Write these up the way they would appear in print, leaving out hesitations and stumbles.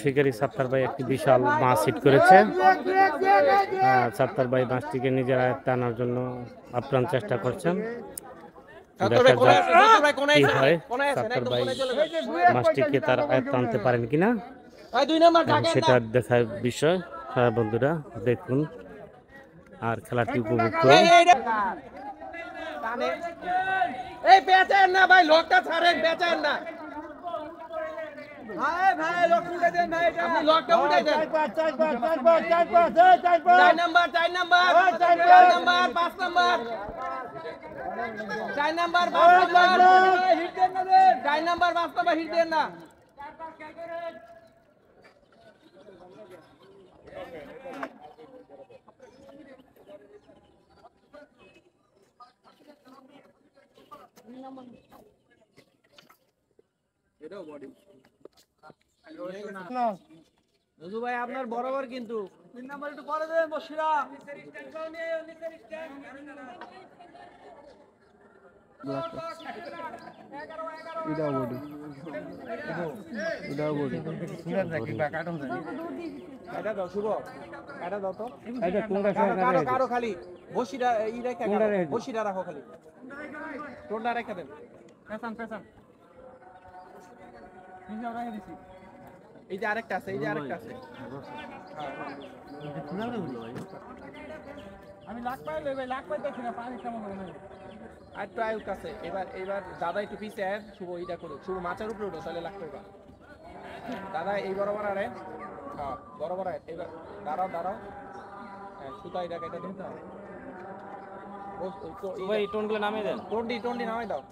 শিকারী সাত্তার ভাই একটি বিশাল মাছ হিট করেছে। সাত্তার ভাই মাছটিকে নিজের আয়ত্তে আনার জন্য আপ্রাণ চেষ্টা করছেন। দেখা যাক কি হয়, সাত্তার ভাই মাছটিকে তার আয়ত্তে আনতে পারেন কিনা সেটা দেখার বিষয়। হ্যাঁ বন্ধুরা, দেখুন আর খেলাটি উপভোগ করুন। এই বেচেন না ভাই, লোকটা ছাড়েন, বেচেন না ভাই, ভাই লোক উঠে দেন ভাই, আপনি লোকটা উঠে দেন। 4 number 5 number 4 number 5 number hit দেন না, দেন 4 নাম্বার 5 নাম্বার হিট দেন না। এটাও বডি নজু ভাই আপনার বরাবর, কিন্তু 3 নাম্বার একটু পরে দেন বসিরা। এটাও বডি, এটাও বডি। এটা দাও শুভ, এটা দাও তো। এটা কোনটা কারো কারো খালি বসিরা ই রেখা, বসিরা রাখো খালি, টোন্ডা রেখা দেন। পেছান পেছান নিচে রেখে দিছি। এই যে আরেকটা আছে, এই যে আরেকটা আছে। আমি লাখ পাই লই ভাই, লাখ পাই দেখি না, পানি কেমন হবে না। আর তো আয়ুক আছে। এবার দাদা একটু পিছে আয়, শুভ এইটা করো, শুভ মাচার উপরে উঠো, তাহলে লাখ পাইবা। দাদা এই বরাবর আরে, হ্যাঁ বরাবর আয়। এবার দাঁড়াও দাঁড়াও, হ্যাঁ সুতা এটা কেটে দিতে হবে। ভাই টোনগুলো নামিয়ে দেন, টন্ডি নামাই দাও।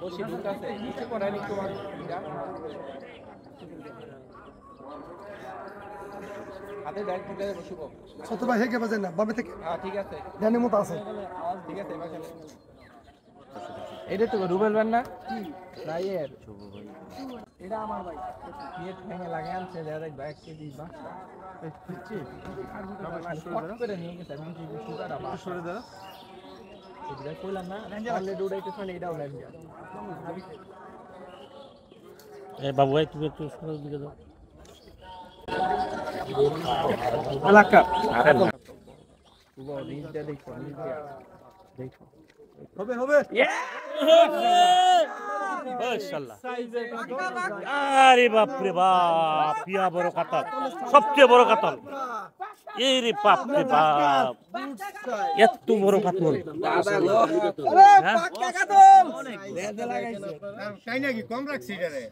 বসি দুটো আছে, নিচে পড়ে একটু হাতে ব্যাগ দিতে বসিব। ছোট ভাই হেগে বাজে না বামে থেকে। হ্যাঁ ঠিক আছে, ডানে মতো আছে। ঠিক আছে। এটা তো রুবেল ব্যান না না এর এটা আমার ভাই নিয়ে ঠেঙে লাগিয়ে আনছে, দেখ ব্যাগ কে দিই বা বুঝছি আর করে নিয়ে গেছে। আমি কি সুগার আবার সরে দাও, এটা কইলাম না অলরেডি উড়াইতে চলে, এটাও লাইভ দিয়া। এই বাবু ভাই তুমি একটু শুরু দিকে দাও। এলাকা আরে পুরো রিজটা দেখো, রিজটা দেখো, হবে হবে। মাশাআল্লাহ, আরে বাপ রে বাপ, ইয়া বড় কাতল, সবচেয়ে বড় কাতল। এই রে বাপ রে বাপ, এত বড় কাতল। আরে পাক্কা কাতল দেয়া লাগাইছে, তাই নাকি কম রাখছি এটা রে।